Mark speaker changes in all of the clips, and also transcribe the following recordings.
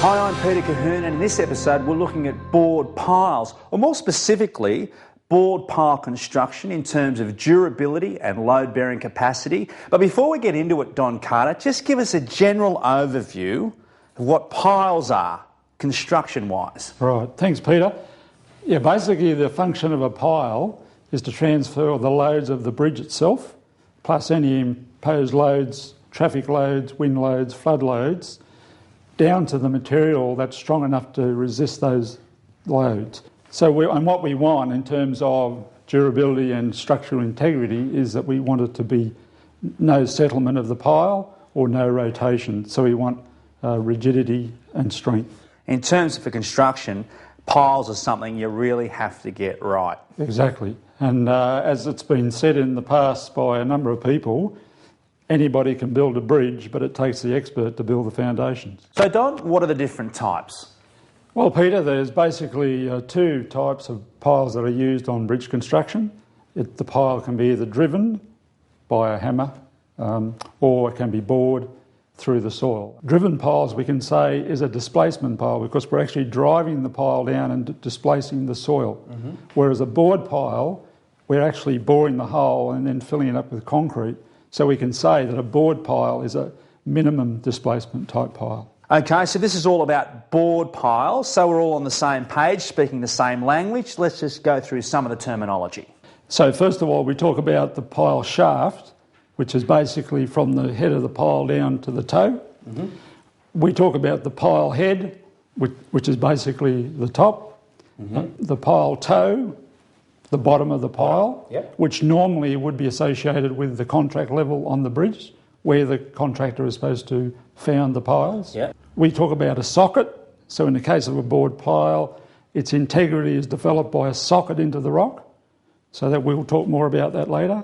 Speaker 1: Hi, I'm Peter Cahoon, and in this episode we're looking at board piles, or more specifically, board pile construction in terms of durability and load-bearing capacity. But before we get into it, Don Carter, just give us a general overview of what piles are, construction-wise.
Speaker 2: Right, thanks Peter. Yeah, basically the function of a pile is to transfer the loads of the bridge itself, plus any imposed loads, traffic loads, wind loads, flood loads, down to the material that's strong enough to resist those loads. So what we want in terms of durability and structural integrity is that we want it to be no settlement of the pile or no rotation. So we want rigidity and strength.
Speaker 1: In terms of the construction, piles are something you really have to get right.
Speaker 2: Exactly. And as it's been said in the past by a number of people, anybody can build a bridge, but it takes the expert to build the foundations.
Speaker 1: So Don, what are the different types?
Speaker 2: Well, Peter, there's basically two types of piles that are used on bridge construction. The pile can be either driven by a hammer or it can be bored through the soil. Driven piles, we can say, is a displacement pile because we're actually driving the pile down and displacing the soil. Mm-hmm. Whereas a bored pile, we're actually boring the hole and then filling it up with concrete. So we can say that a bored pile is a minimum displacement type pile.
Speaker 1: Okay, so this is all about bored piles, so we're all on the same page, speaking the same language. Let's just go through some of the terminology.
Speaker 2: So first of all, we talk about the pile shaft, which is basically from the head of the pile down to the toe. Mm-hmm. We talk about the pile head, which is basically the top. Mm-hmm. The pile toe, the bottom of the pile,
Speaker 1: yep.
Speaker 2: Which normally would be associated with the contract level on the bridge, where the contractor is supposed to found the piles.
Speaker 1: Yep.
Speaker 2: We talk about a socket. So in the case of a bored pile, its integrity is developed by a socket into the rock. So that we'll talk more about that later.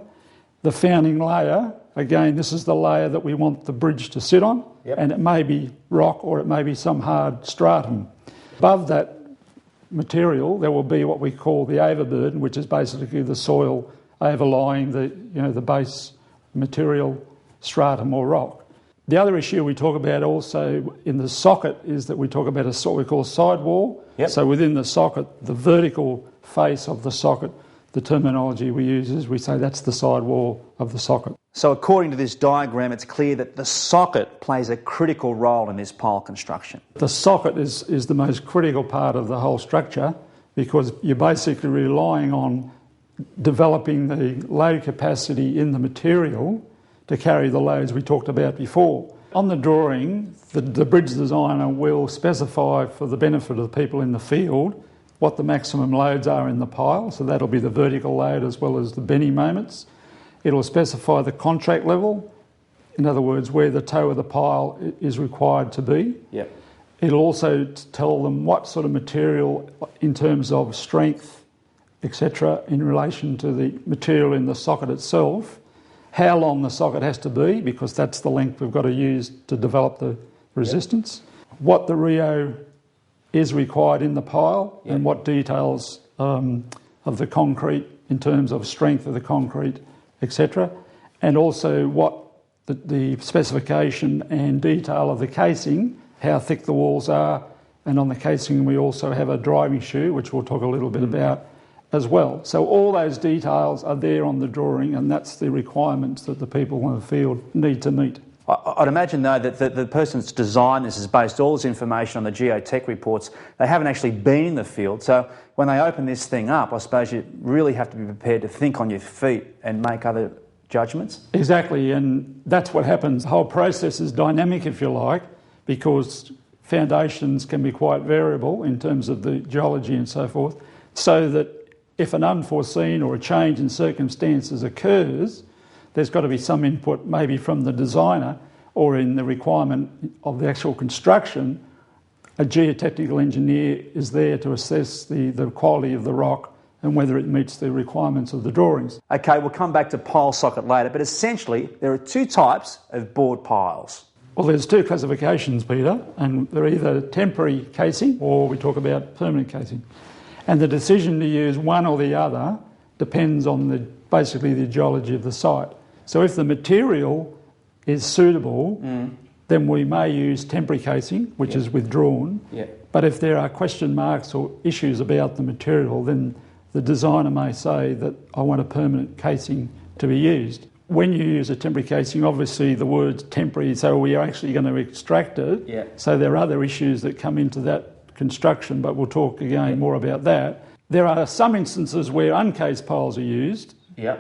Speaker 2: The founding layer, again, this is the layer that we want the bridge to sit on, yep. And it may be rock or it may be some hard stratum. Above that material, there will be what we call the overburden, which is basically the soil overlying the base material, stratum or rock. The other issue we talk about also in the socket is that we talk about what we call sidewall.
Speaker 1: Yep.
Speaker 2: So within the socket, the vertical face of the socket, the terminology we use is we say that's the sidewall of the socket.
Speaker 1: So according to this diagram, it's clear that the socket plays a critical role in this pile construction.
Speaker 2: The socket is the most critical part of the whole structure because you're basically relying on developing the load capacity in the material to carry the loads we talked about before. On the drawing, the bridge designer will specify for the benefit of the people in the field what the maximum loads are in the pile, so that'll be the vertical load as well as the bending moments. It'll specify the contract level, in other words, where the toe of the pile is required to be.
Speaker 1: Yep.
Speaker 2: It'll also tell them what sort of material in terms of strength, etc., in relation to the material in the socket itself, how long the socket has to be, because that's the length we've got to use to develop the resistance, what the Rio is required in the pile, and what details of the concrete in terms of strength of the concrete, etc. And also what the specification and detail of the casing, how thick the walls are, and on the casing we also have a driving shoe, which we'll talk a little bit about as well. So all those details are there on the drawing, and that's the requirements that the people in the field need to meet.
Speaker 1: I'd imagine, though, that the person's designed this has based all this information on the geotech reports. They haven't actually been in the field. So when they open this thing up, I suppose you really have to be prepared to think on your feet and make other judgments.
Speaker 2: Exactly, and that's what happens. The whole process is dynamic, if you like, because foundations can be quite variable in terms of the geology and so forth, so that if an unforeseen or a change in circumstances occurs, there's got to be some input maybe from the designer or in the requirement of the actual construction. A geotechnical engineer is there to assess the quality of the rock and whether it meets the requirements of the drawings.
Speaker 1: Okay, we'll come back to pile socket later, but essentially there are two types of bored piles.
Speaker 2: Well, there's two classifications, Peter, and they're either temporary casing or we talk about permanent casing. And the decision to use one or the other depends on basically the geology of the site. So if the material is suitable, then we may use temporary casing, which is withdrawn.
Speaker 1: Yeah.
Speaker 2: But if there are question marks or issues about the material, then the designer may say that I want a permanent casing to be used. When you use a temporary casing, obviously the word's temporary, so we are actually going to extract it.
Speaker 1: Yeah.
Speaker 2: So there are other issues that come into that construction, but we'll talk again more about that. There are some instances where uncased piles are used.
Speaker 1: Yeah.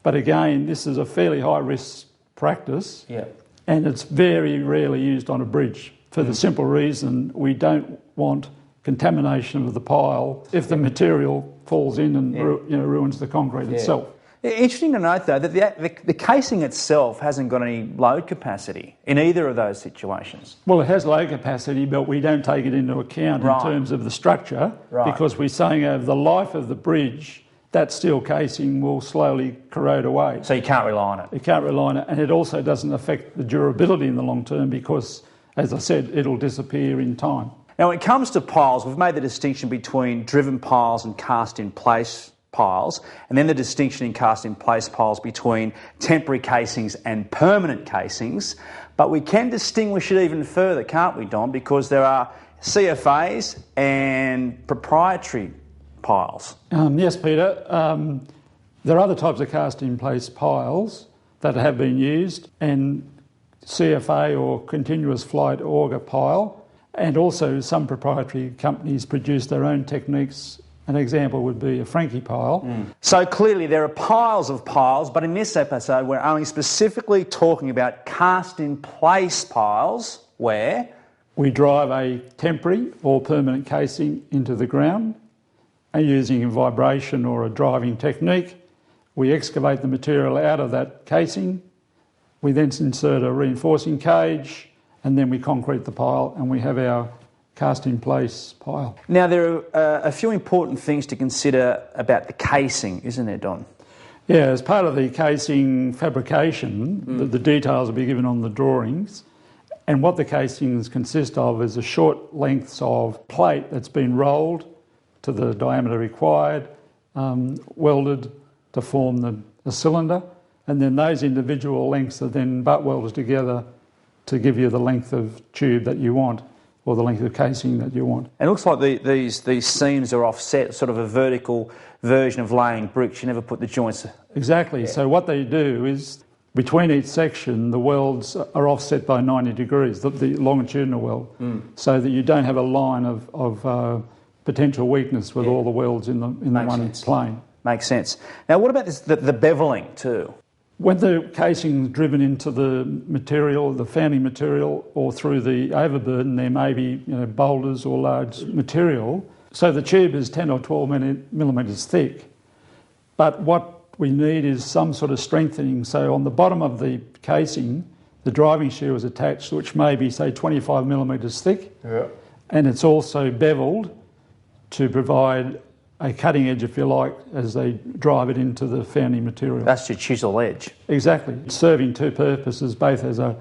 Speaker 2: But again, this is a fairly high-risk practice.
Speaker 1: Yeah.
Speaker 2: And it's very rarely used on a bridge for the simple reason we don't want contamination of the pile if the material falls in and ruins the concrete itself.
Speaker 1: Interesting to note, though, that the casing itself hasn't got any load capacity in either of those situations.
Speaker 2: Well, it has load capacity, but we don't take it into account in terms of the structure because we're saying over the life of the bridge, that steel casing will slowly corrode away.
Speaker 1: So you can't rely on it.
Speaker 2: You can't rely on it, and it also doesn't affect the durability in the long term because, as I said, it'll disappear in time.
Speaker 1: Now, when it comes to piles, we've made the distinction between driven piles and cast-in-place piles, and then the distinction in cast-in-place piles between temporary casings and permanent casings. But we can distinguish it even further, can't we, Don? Because there are CFAs and proprietary piles.
Speaker 2: Yes, Peter. There are other types of cast-in-place piles that have been used, and CFA or continuous flight auger pile, and also some proprietary companies produce their own techniques. An example would be a Frankie pile.
Speaker 1: So clearly there are piles of piles, but in this episode we're only specifically talking about cast-in-place piles where
Speaker 2: we drive a temporary or permanent casing into the ground and using a vibration or a driving technique, we excavate the material out of that casing, we then insert a reinforcing cage, and then we concrete the pile and we have our cast-in-place pile.
Speaker 1: Now, there are a few important things to consider about the casing, isn't there, Don?
Speaker 2: Yeah, as part of the casing fabrication, the details will be given on the drawings. And what the casings consist of is a short lengths of plate that's been rolled to the diameter required, welded to form the cylinder, and then those individual lengths are then butt welded together to give you the length of tube that you want, or the length of casing that you want.
Speaker 1: It looks like these seams are offset, sort of a vertical version of laying bricks. You never put the joints...
Speaker 2: Exactly. Yeah. So what they do is, between each section, the welds are offset by 90 degrees, the longitudinal weld, so that you don't have a line of potential weakness with all the welds in the one plane. Makes
Speaker 1: sense. Now, what about the bevelling too?
Speaker 2: When the casing is driven into the material, the founding material, or through the overburden, there may be boulders or large material. So the tube is 10 or 12 millimetres thick. But what we need is some sort of strengthening. So on the bottom of the casing, the driving shear is attached, which may be, say, 25 millimetres thick. Yeah. And it's also bevelled to provide a cutting edge, if you like, as they drive it into the founding material.
Speaker 1: That's your chisel edge.
Speaker 2: Exactly. It's serving two purposes, both as a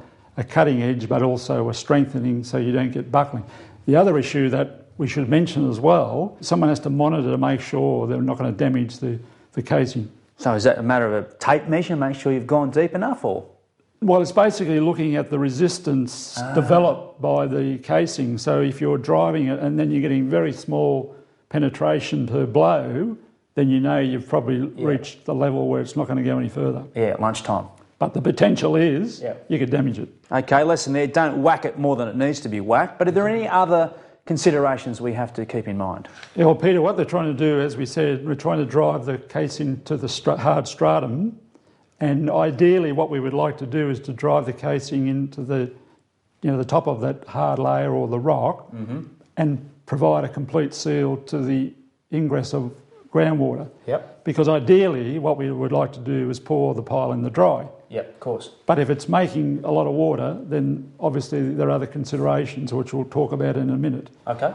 Speaker 2: cutting edge but also a strengthening so you don't get buckling. The other issue that we should mention as well, someone has to monitor to make sure they're not going to damage the casing.
Speaker 1: So is that a matter of a tape measure, make sure you've gone deep enough, or...?
Speaker 2: Well, it's basically looking at the resistance developed by the casing. So if you're driving it and then you're getting very small penetration per blow, then you know you've probably reached the level where it's not going to go any further.
Speaker 1: Yeah, at lunchtime.
Speaker 2: But the potential is you could damage it.
Speaker 1: Okay, lesson there, don't whack it more than it needs to be whacked. But are there any other considerations we have to keep in mind?
Speaker 2: Yeah, well, Peter, what they're trying to do, as we said, we're trying to drive the casing to the hard stratum, and ideally what we would like to do is to drive the casing into the top of that hard layer or the rock and provide a complete seal to the ingress of groundwater.
Speaker 1: Yep.
Speaker 2: Because ideally what we would like to do is pour the pile in the dry.
Speaker 1: Yep, of course.
Speaker 2: But if it's making a lot of water, then obviously there are other considerations which we'll talk about in a minute.
Speaker 1: Okay.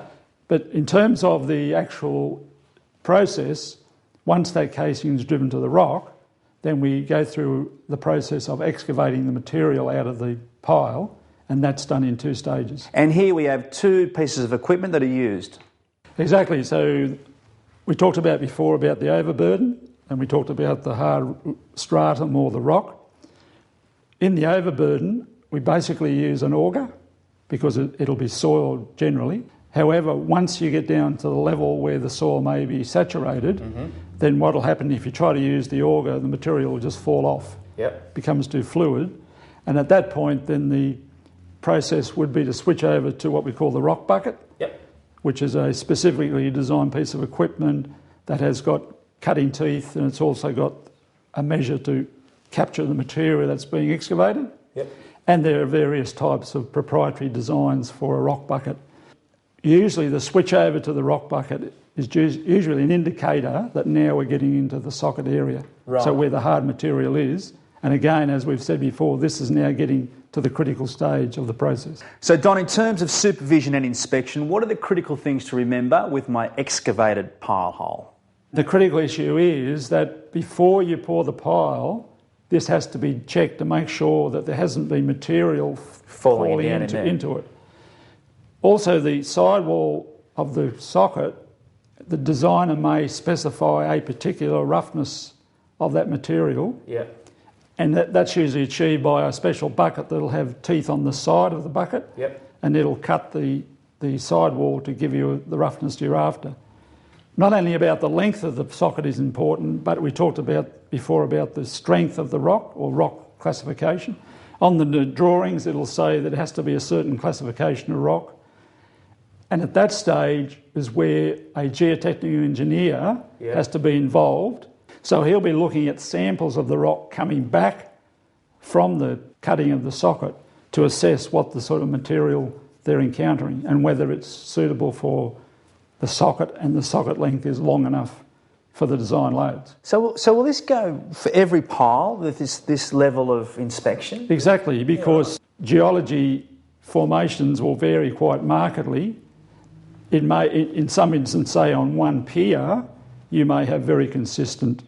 Speaker 2: But in terms of the actual process, once that casing is driven to the rock, then we go through the process of excavating the material out of the pile, and that's done in two stages. And
Speaker 1: here we have two pieces of equipment that are used.
Speaker 2: Exactly. So we talked about before about the overburden, and we talked about the hard stratum or the rock. In the overburden, we basically use an auger because it'll be soiled generally. However, once you get down to the level where the soil may be saturated, then what will happen if you try to use the auger, the material will just fall off.
Speaker 1: Yep.
Speaker 2: Becomes too fluid. And at that point, then the process would be to switch over to what we call the rock bucket, which is a specifically designed piece of equipment that has got cutting teeth, and it's also got a measure to capture the material that's being excavated. And there are various types of proprietary designs for a rock bucket. Usually the switch over to the rock bucket is usually an indicator that now we're getting into the socket area, so where the hard material is. And again, as we've said before, this is now getting to the critical stage of the process.
Speaker 1: So Don, in terms of supervision and inspection, what are the critical things to remember with my excavated pile hole?
Speaker 2: The critical issue is that before you pour the pile, this has to be checked to make sure that there hasn't been material falling into it. Also, the sidewall of the socket, the designer may specify a particular roughness of that material. And that's usually achieved by a special bucket that'll have teeth on the side of the bucket. And it'll cut the sidewall to give you the roughness you're after. Not only about the length of the socket is important, but we talked about before about the strength of the rock or rock classification. On the drawings, it'll say that it has to be a certain classification of rock. And at that stage is where a geotechnical engineer has to be involved. So he'll be looking at samples of the rock coming back from the cutting of the socket to assess what the sort of material they're encountering and whether it's suitable for the socket and the socket length is long enough for the design loads.
Speaker 1: So will this go for every pile with this level of inspection?
Speaker 2: Exactly, because geology formations will vary quite markedly. It may, in some instances, say on one pier, you may have very consistent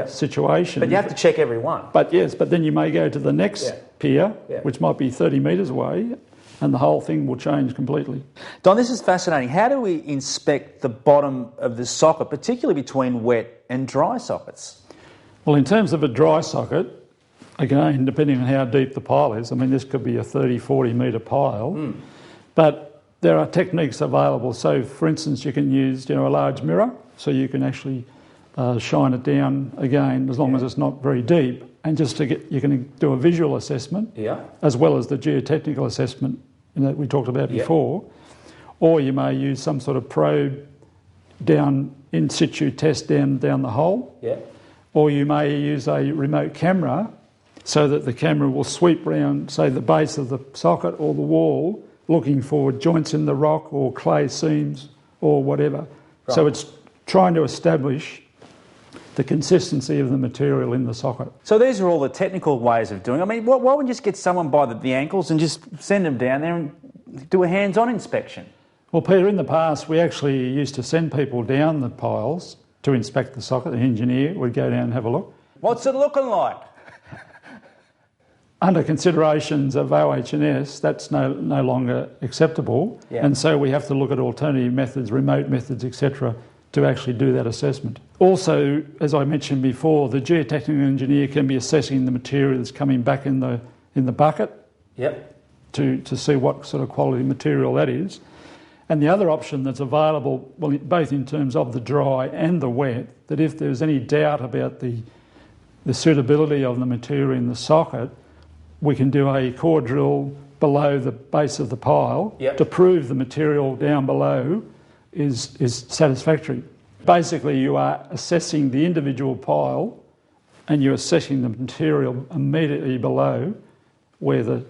Speaker 2: situations.
Speaker 1: But you have to check every one.
Speaker 2: But then you may go to the next pier, which might be 30 metres away, and the whole thing will change completely.
Speaker 1: Don, this is fascinating. How do we inspect the bottom of the socket, particularly between wet and dry sockets?
Speaker 2: Well, in terms of a dry socket, again, depending on how deep the pile is, I mean, this could be a 30, 40 metre pile, but there are techniques available. So, for instance, you can use, a large mirror, so you can actually shine it down again, as long as it's not very deep, and you can do a visual assessment, as well as the geotechnical assessment that we talked about before, or you may use some sort of probe down in situ test down the hole, or you may use a remote camera so that the camera will sweep round, say, the base of the socket or the wall, looking for joints in the rock or clay seams or whatever. So it's trying to establish the consistency of the material in the socket.
Speaker 1: So these are all the technical ways of doing it. I mean, why wouldn't you just get someone by the ankles and just send them down there and do a hands-on inspection?
Speaker 2: Well, Peter, in the past, we actually used to send people down the piles to inspect the socket. The engineer would go down and have a look.
Speaker 1: What's it looking like?
Speaker 2: Under considerations of OH&S, that's no longer acceptable, and so we have to look at alternative methods, remote methods, etc., to actually do that assessment. Also, as I mentioned before, the geotechnical engineer can be assessing the material that's coming back in the bucket to see what sort of quality material that is. And the other option that's available, well, both in terms of the dry and the wet, that if there's any doubt about the suitability of the material in the socket, we can do a core drill below the base of the pile to prove the material down below is satisfactory. Basically, you are assessing the individual pile and you're assessing the material immediately below where the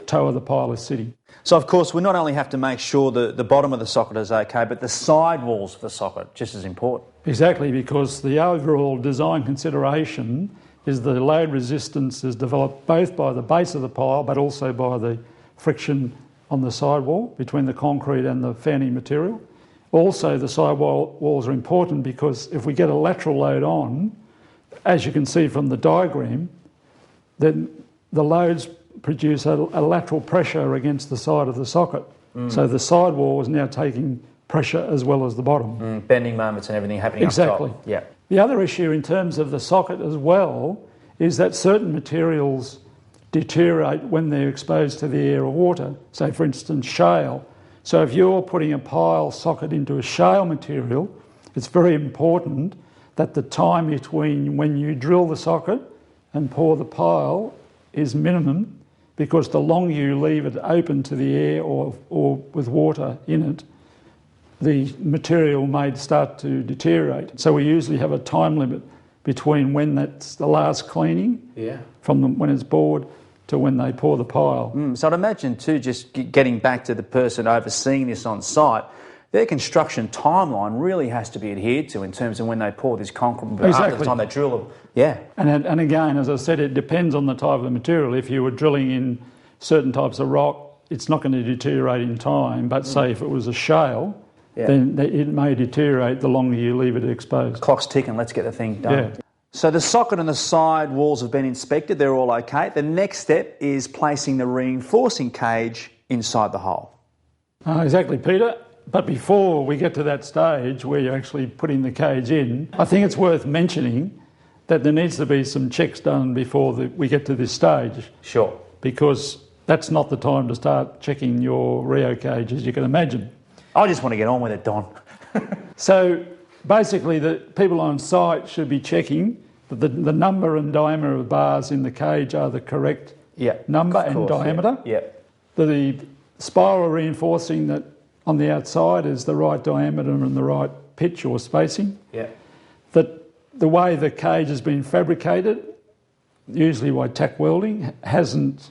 Speaker 2: toe of the pile is sitting.
Speaker 1: So, of course, we not only have to make sure the bottom of the socket is okay, but the side walls of the socket just as important.
Speaker 2: Exactly, because the overall design consideration is the load resistance is developed both by the base of the pile but also by the friction on the sidewall between the concrete and the fanning material. Also, the sidewall walls are important because if we get a lateral load on, as you can see from the diagram, then the loads produce a lateral pressure against the side of the socket. So the sidewall is now taking pressure as well as the bottom.
Speaker 1: Bending moments and everything happening up top. Yeah.
Speaker 2: The other issue in terms of the socket as well is that certain materials deteriorate when they're exposed to the air or water. Say, for instance, shale. So if you're putting a pile socket into a shale material, it's very important that the time between when you drill the socket and pour the pile is minimum, because the longer you leave it open to the air or with water in it, the material may start to deteriorate. So we usually have a time limit between when that's the last cleaning, from when it's bored to when they pour the pile.
Speaker 1: So I'd imagine too, just getting back to the person overseeing this on site, their construction timeline really has to be adhered to in terms of when they pour this concrete, after the time they drill them. Yeah.
Speaker 2: And again, as I said, it depends on the type of material. If you were drilling in certain types of rock, it's not going to deteriorate in time, but say if it was a shale, then it may deteriorate the longer you leave it exposed.
Speaker 1: Clock's ticking, let's get the thing done.
Speaker 2: Yeah.
Speaker 1: So the socket and the side walls have been inspected, they're all okay. The next step is placing the reinforcing cage inside the hole.
Speaker 2: Exactly, Peter. But before we get to that stage where you're actually putting the cage in, I think it's worth mentioning that there needs to be some checks done before we get to this stage.
Speaker 1: Sure.
Speaker 2: Because that's not the time to start checking your Rio cage, as you can imagine.
Speaker 1: I just want to get on with it, Don.
Speaker 2: So basically the people on site should be checking that the number and diameter of bars in the cage are the correct number and diameter.
Speaker 1: Yeah.
Speaker 2: The spiral reinforcing that on the outside is the right diameter and the right pitch or spacing.
Speaker 1: Yeah.
Speaker 2: That the way the cage has been fabricated, usually by tack welding, hasn't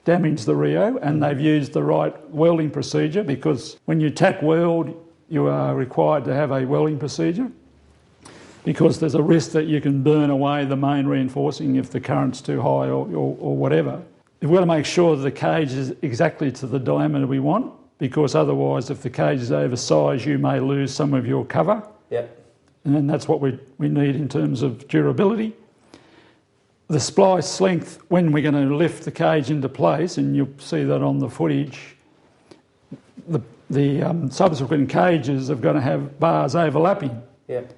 Speaker 2: damaged the Rio, and they've used the right welding procedure, because when you tack weld, you are required to have a welding procedure, because there's a risk that you can burn away the main reinforcing if the current's too high or whatever. We've got to make sure that the cage is exactly to the diameter we want, because otherwise if the cage is oversized you may lose some of your cover.
Speaker 1: Yep.
Speaker 2: And then that's what we need in terms of durability. The splice length, when we're going to lift the cage into place, and you'll see that on the footage, the subsequent cages are going to have bars overlapping.
Speaker 1: Yep.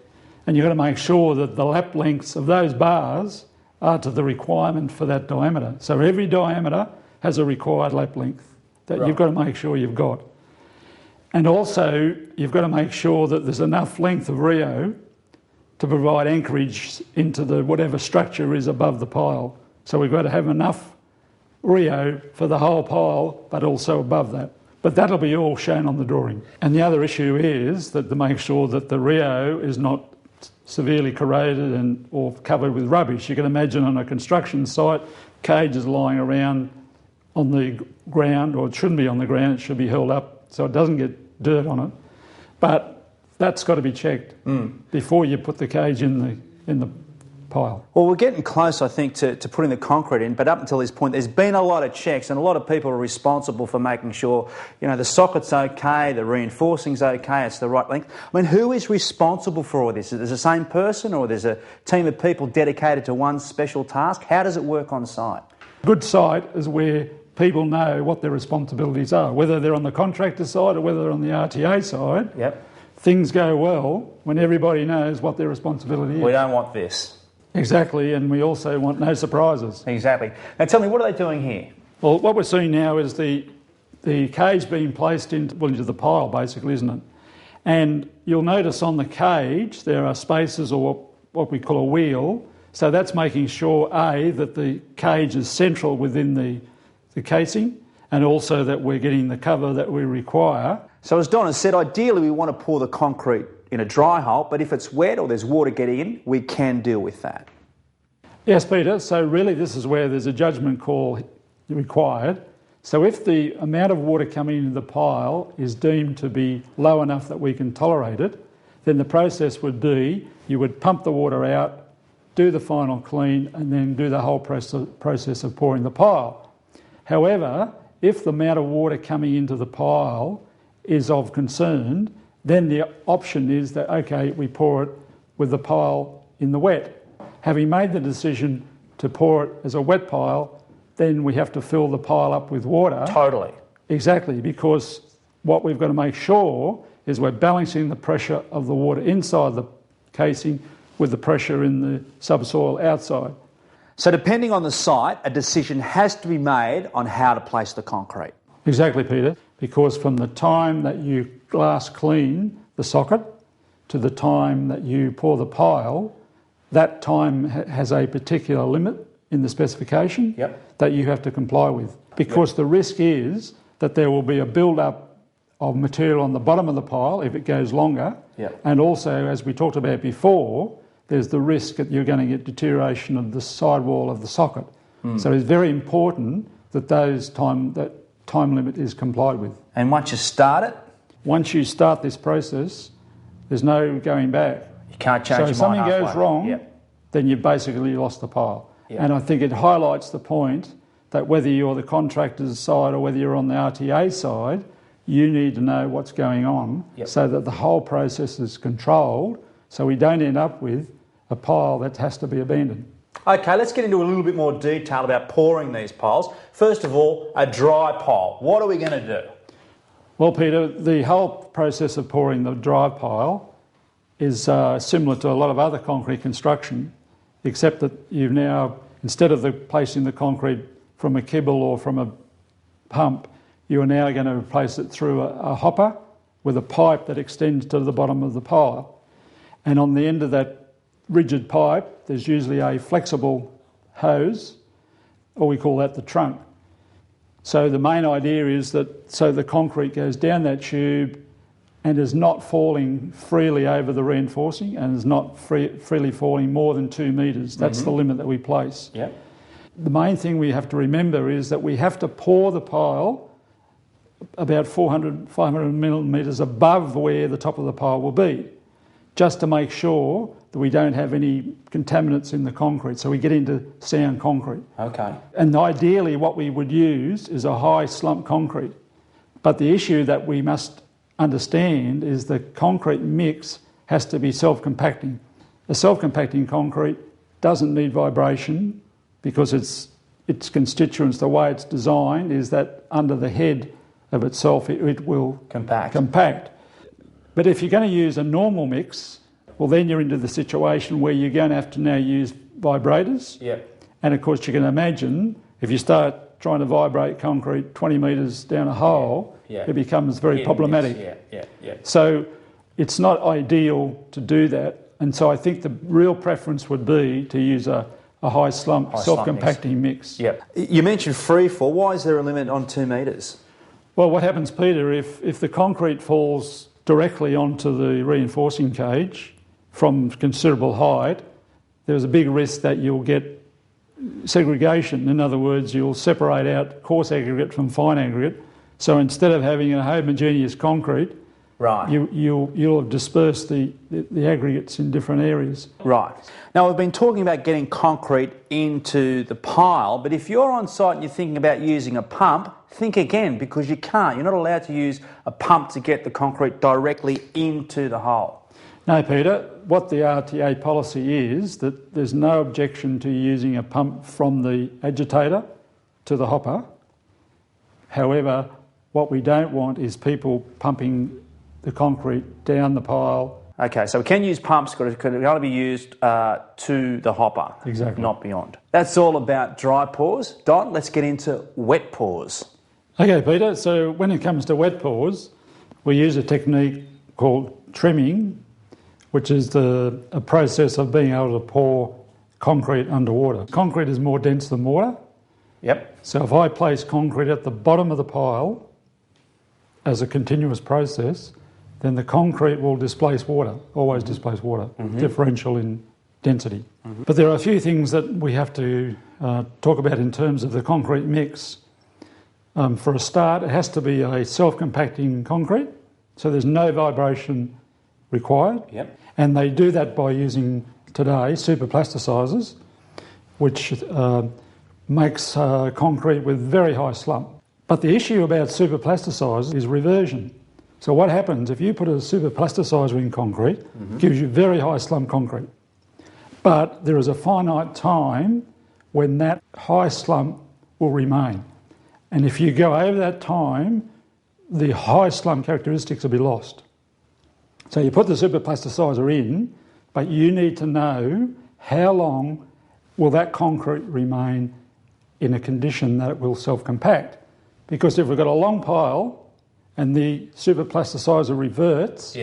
Speaker 2: And you've got to make sure that the lap lengths of those bars are to the requirement for that diameter. So every diameter has a required lap length that you've got to make sure you've got. And also, you've got to make sure that there's enough length of Rio to provide anchorage into the whatever structure is above the pile. So we've got to have enough Rio for the whole pile, but also above that. But that'll be all shown on the drawing. And the other issue is that to make sure that the Rio is not severely corroded or covered with rubbish. You can imagine on a construction site, cages lying around on the ground, or it shouldn't be on the ground, it should be held up so it doesn't get dirt on it. But that's got to be checked before you put the cage in the pile.
Speaker 1: Well, we're getting close, I think, to putting the concrete in, but up until this point there's been a lot of checks, and a lot of people are responsible for making sure, the socket's okay, the reinforcing's okay, it's the right length. I mean, who is responsible for all this? Is it the same person, or there's a team of people dedicated to one special task? How does it work on site?
Speaker 2: A good site is where people know what their responsibilities are, whether they're on the contractor side or whether they're on the RTA side.
Speaker 1: Yep.
Speaker 2: Things go well when everybody knows what their responsibility is.
Speaker 1: We don't want this.
Speaker 2: Exactly, and we also want no surprises.
Speaker 1: Exactly. Now tell me, what are they doing here?
Speaker 2: Well, what we're seeing now is the cage being placed into the pile, basically, isn't it? And you'll notice on the cage there are spaces, or what we call a wheel. So that's making sure, A, that the cage is central within the casing, and also that we're getting the cover that we require.
Speaker 1: So as Don has said, ideally we want to pour the concrete in a dry hole, but if it's wet or there's water getting in, we can deal with that.
Speaker 2: Yes, Peter. So really this is where there's a judgment call required. So if the amount of water coming into the pile is deemed to be low enough that we can tolerate it, then the process would be you would pump the water out, do the final clean, and then do the whole process of pouring the pile. However, if the amount of water coming into the pile is of concern, then the option is that, okay, we pour it with the pile in the wet. Having made the decision to pour it as a wet pile, then we have to fill the pile up with water.
Speaker 1: Totally.
Speaker 2: Exactly, because what we've got to make sure is we're balancing the pressure of the water inside the casing with the pressure in the subsoil outside.
Speaker 1: So depending on the site, a decision has to be made on how to place the concrete.
Speaker 2: Exactly, Peter, because from the time that you glass clean the socket to the time that you pour the pile, that time has a particular limit in the specification that you have to comply with. Because the risk is that there will be a build-up of material on the bottom of the pile if it goes longer. And also, as we talked about before, there's the risk that you're going to get deterioration of the sidewall of the socket. So it's very important that that time limit is complied with.
Speaker 1: And once you start it?
Speaker 2: Once you start this process, there's no going back.
Speaker 1: You can't change your mind
Speaker 2: So if something
Speaker 1: halfway.
Speaker 2: goes wrong, then you've basically lost the pile. And I think it highlights the point that whether you're the contractor's side or whether you're on the RTA side, you need to know what's going on so that the whole process is controlled so we don't end up with a pile that has to be abandoned.
Speaker 1: Okay, let's get into a little bit more detail about pouring these piles. First of all, a dry pile. What are we going to do?
Speaker 2: Well, Peter, the whole process of pouring the dry pile is similar to a lot of other concrete construction, except that you've now, instead of placing the concrete from a kibble or from a pump, you are now going to replace it through a hopper with a pipe that extends to the bottom of the pile. And on the end of that rigid pipe, there's usually a flexible hose, or we call that the trunk. So the main idea is that the concrete goes down that tube and is not falling freely over the reinforcing and is not freely falling more than 2 metres. That's the limit that we place. The main thing we have to remember is that we have to pour the pile about 500 millimetres above where the top of the pile will be, just to make sure that we don't have any contaminants in the concrete, so we get into sound concrete.
Speaker 1: Okay.
Speaker 2: And ideally what we would use is a high slump concrete. But the issue that we must understand is the concrete mix has to be self-compacting. A self-compacting concrete doesn't need vibration because its constituents, the way it's designed, is that under the head of itself it will compact. But if you're going to use a normal mix, well, then you're into the situation where you're going to have to now use vibrators. And of course, you can imagine if you start trying to vibrate concrete 20 metres down a hole, it becomes very problematic. So it's not ideal to do that. And so I think the real preference would be to use a high slump self-compacting mix.
Speaker 1: You mentioned free fall. Why is there a limit on 2 metres?
Speaker 2: Well, what happens, Peter, if the concrete falls directly onto the reinforcing cage from considerable height, there's a big risk that you'll get segregation. In other words, you'll separate out coarse aggregate from fine aggregate. So instead of having a homogeneous concrete, you'll have dispersed the aggregates in different areas.
Speaker 1: Right. Now, we've been talking about getting concrete into the pile, but if you're on site and you're thinking about using a pump, think again, because you can't. You're not allowed to use a pump to get the concrete directly into the hole.
Speaker 2: No, Peter. What the RTA policy is that there's no objection to using a pump from the agitator to the hopper. However, what we don't want is people pumping the concrete down the pile.
Speaker 1: Okay, so we can use pumps, but it can only be used to the hopper, not beyond. That's all about dry pours. Don, let's get into wet pours.
Speaker 2: Okay, Peter, so when it comes to wet pours, we use a technique called trimming, which is a process of being able to pour concrete underwater. Concrete is more dense than water. So if I place concrete at the bottom of the pile as a continuous process, then the concrete will displace water, always displace water, differential in density. But there are a few things that we have to talk about in terms of the concrete mix. For a start, it has to be a self-compacting concrete, so there's no vibration required. And they do that by using, today, superplasticizers, which makes concrete with very high slump. But the issue about superplasticizers is reversion. So what happens if you put a superplasticizer in concrete, gives you very high slump concrete. But there is a finite time when that high slump will remain. And if you go over that time, the high slump characteristics will be lost. So you put the superplasticizer in, but you need to know how long will that concrete remain in a condition that it will self-compact? Because if we've got a long pile and the superplasticizer reverts,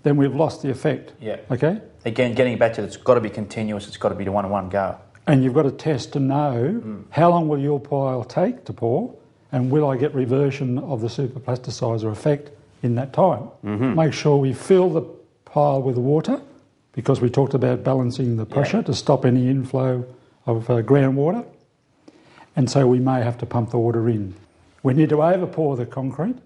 Speaker 2: then we've lost the effect.
Speaker 1: Yeah.
Speaker 2: Okay?
Speaker 1: Again, getting back to it, it's got to be continuous, it's got to be to one go.
Speaker 2: And you've got to test to know how long will your pile take to pour, and will I get reversion of the superplasticizer effect in that time? Make sure we fill the pile with water, because we talked about balancing the pressure to stop any inflow of groundwater, and so we may have to pump the water in. We need to overpour the concrete,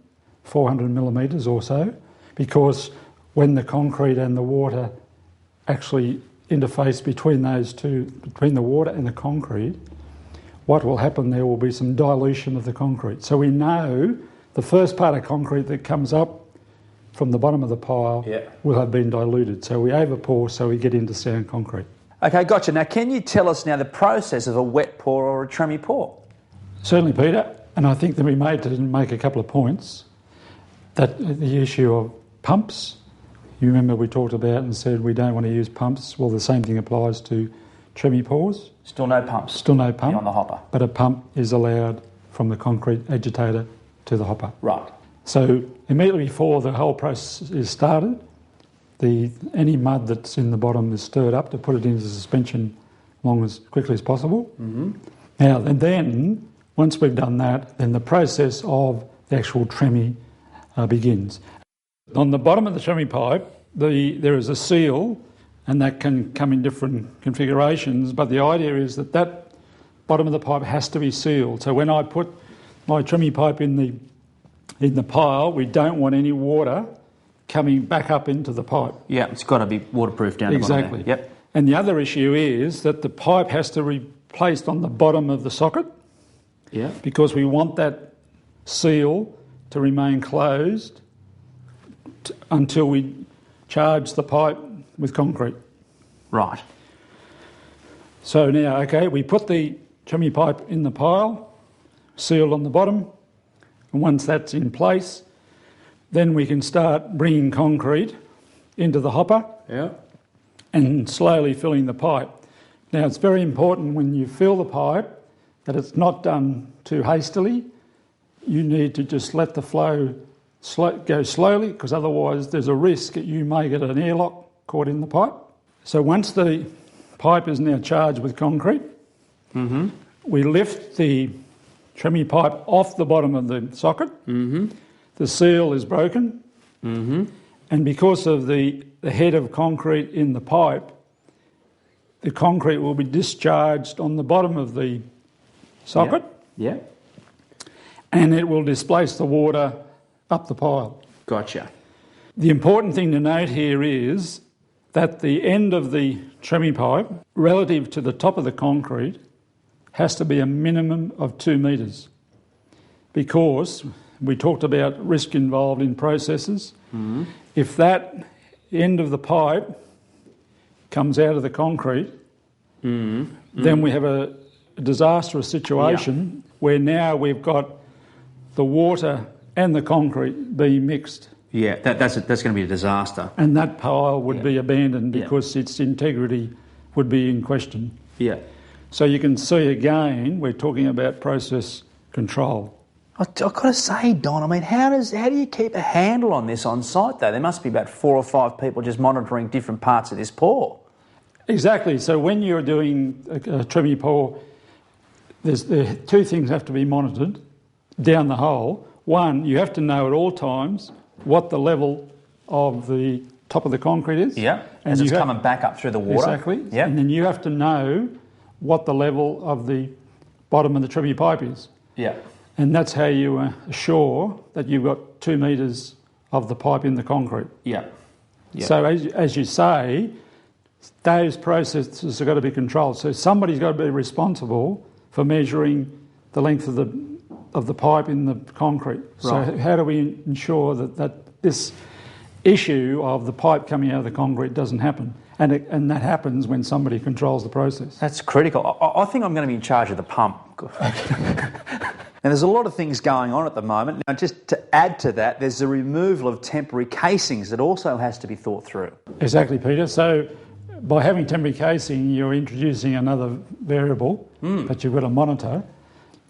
Speaker 2: 400 millimetres or so, because when the concrete and the water actually interface between those two, between the water and the concrete, what will happen there will be some dilution of the concrete. So we know the first part of concrete that comes up from the bottom of the pile will have been diluted. So we overpour so we get into sound concrete.
Speaker 1: Okay, gotcha. Now, can you tell us now the process of a wet pour or a tremie pour?
Speaker 2: Certainly, Peter. And I think that we made to make a couple of points. That the issue of pumps, you remember we talked about and said we don't want to use pumps. Well, the same thing applies to tremie pours.
Speaker 1: Still no pumps?
Speaker 2: Still no pump.
Speaker 1: On the hopper?
Speaker 2: But a pump is allowed from the concrete agitator to the hopper.
Speaker 1: Right.
Speaker 2: So immediately before the whole process is started, any mud that's in the bottom is stirred up to put it into suspension as quickly as possible. Now, and then, once we've done that, then the process of the actual tremie begins. On the bottom of the tremie pipe, there is a seal, and that can come in different configurations, but the idea is that bottom of the pipe has to be sealed. So when I put my tremie pipe in the pile, we don't want any water coming back up into the pipe.
Speaker 1: Yeah, it's got to be waterproof down the bottom.
Speaker 2: Exactly.
Speaker 1: Yep.
Speaker 2: And the other issue is that the pipe has to be placed on the bottom of the socket.
Speaker 1: Yeah.
Speaker 2: Because we want that seal to remain closed until we charge the pipe with concrete.
Speaker 1: Right.
Speaker 2: So now, okay, we put the tremie pipe in the pile, sealed on the bottom, and once that's in place, then we can start bringing concrete into the hopper and slowly filling the pipe. Now, it's very important when you fill the pipe that it's not done too hastily. You need to just let the flow go slowly, because otherwise there's a risk that you may get an airlock caught in the pipe. So once the pipe is now charged with concrete, we lift the tremie pipe off the bottom of the socket. The seal is broken, and because of the head of concrete in the pipe, the concrete will be discharged on the bottom of the socket, and it will displace the water up the pile.
Speaker 1: Gotcha.
Speaker 2: The important thing to note here is that the end of the tremie pipe, relative to the top of the concrete, has to be a minimum of 2 metres, because we talked about risk involved in processes. If that end of the pipe comes out of the concrete, then we have a disastrous situation where now we've got the water and the concrete being mixed.
Speaker 1: Yeah, that's going to be a disaster.
Speaker 2: And that pile would be abandoned because its integrity would be in question.
Speaker 1: Yeah.
Speaker 2: So you can see again, we're talking about process control.
Speaker 1: I've got to say, Don, I mean, how do you keep a handle on this on site, though? There must be about 4 or 5 people just monitoring different parts of this pour.
Speaker 2: Exactly. So when you're doing a tremie pour, there 2 things have to be monitored down the hole. One, you have to know at all times what the level of the top of the concrete is.
Speaker 1: Yeah, as it's coming back up through the water.
Speaker 2: Exactly.
Speaker 1: Yeah.
Speaker 2: And then you have to know what the level of the bottom of the tremie pipe is.
Speaker 1: Yeah.
Speaker 2: And that's how you assure that you've got 2 metres of the pipe in the concrete.
Speaker 1: Yeah.
Speaker 2: So as you say, those processes have got to be controlled. So somebody's got to be responsible for measuring the length of the pipe in the concrete.
Speaker 1: Right.
Speaker 2: So how do we ensure that this issue of the pipe coming out of the concrete doesn't happen? And that happens when somebody controls the process.
Speaker 1: That's critical. I think I'm going to be in charge of the pump. Now, there's a lot of things going on at the moment. Now, just to add to that, there's the removal of temporary casings that also has to be thought through.
Speaker 2: Exactly, Peter. So by having temporary casing, you're introducing another variable that you've got to monitor.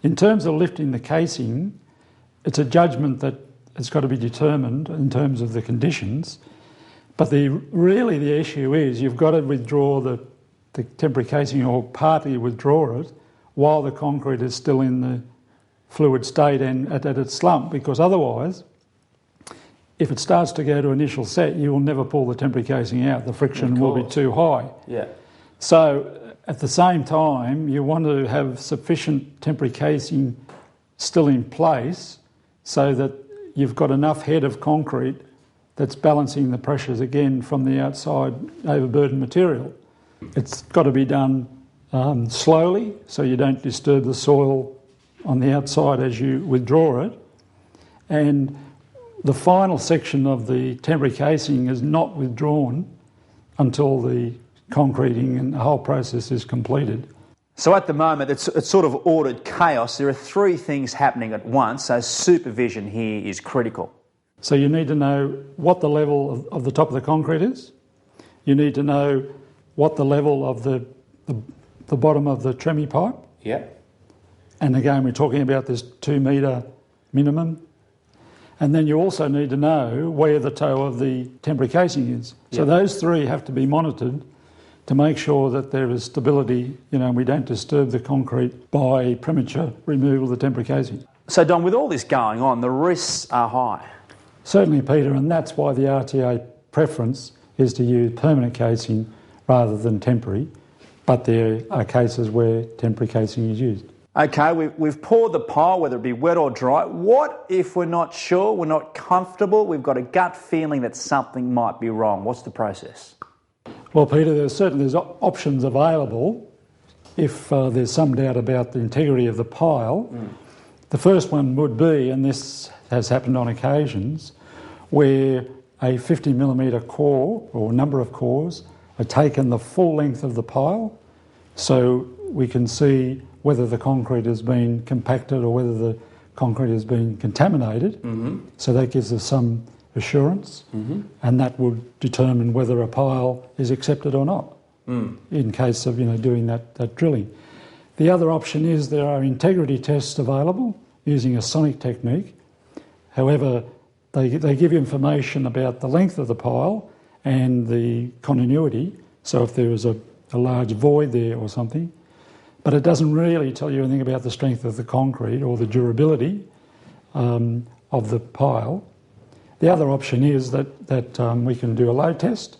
Speaker 2: In terms of lifting the casing, it's a judgment that it's got to be determined in terms of the conditions. But really the issue is you've got to withdraw the temporary casing, or partly withdraw it, while the concrete is still in the fluid state and at its slump, because otherwise, if it starts to go to initial set, you will never pull the temporary casing out. The friction will be too high.
Speaker 1: Yeah.
Speaker 2: So at the same time, you want to have sufficient temporary casing still in place so that you've got enough head of concrete that's balancing the pressures again from the outside overburdened material. It's got to be done slowly so you don't disturb the soil on the outside as you withdraw it. And the final section of the temporary casing is not withdrawn until the concreting and the whole process is completed.
Speaker 1: So at the moment, it's sort of ordered chaos. There are three things happening at once, so supervision here is critical.
Speaker 2: So you need to know what the level of the top of the concrete is. You need to know what the level of the bottom of the tremie pipe.
Speaker 1: Yeah.
Speaker 2: And again, we're talking about this 2 metre minimum. And then you also need to know where the toe of the temporary casing is. So those three have to be monitored to make sure that there is stability, and we don't disturb the concrete by premature removal of the temporary casing.
Speaker 1: So Don, with all this going on, the risks are high.
Speaker 2: Certainly, Peter, and that's why the RTA preference is to use permanent casing rather than temporary, but there are cases where temporary casing is used.
Speaker 1: Okay, we've poured the pile, whether it be wet or dry. What if we're not sure, we're not comfortable, we've got a gut feeling that something might be wrong? What's the process?
Speaker 2: Well, Peter, there's options available if there's some doubt about the integrity of the pile. The first one would be, and this has happened on occasions, where a 50mm core or number of cores are taken the full length of the pile, so we can see whether the concrete has been compacted or whether the concrete has been contaminated. So that gives us some assurance, and that would determine whether a pile is accepted or not in case of doing that drilling. The other option is there are integrity tests available using a sonic technique. However, they give you information about the length of the pile and the continuity, so if there is a large void there or something, but it doesn't really tell you anything about the strength of the concrete or the durability of the pile. The other option is that we can do a load test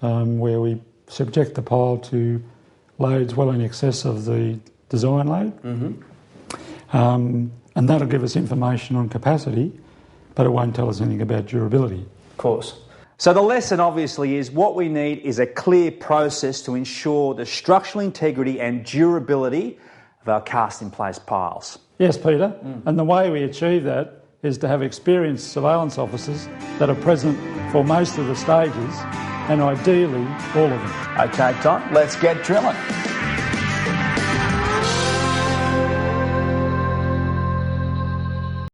Speaker 2: where we subject the pile to loads well in excess of the design load. And that'll give us information on capacity, but it won't tell us anything about durability.
Speaker 1: Of course. So the lesson obviously is what we need is a clear process to ensure the structural integrity and durability of our cast-in-place piles.
Speaker 2: Yes, Peter, and the way we achieve that is to have experienced surveillance officers that are present for most of the stages, and ideally all of them.
Speaker 1: Okay, Don, let's get drilling.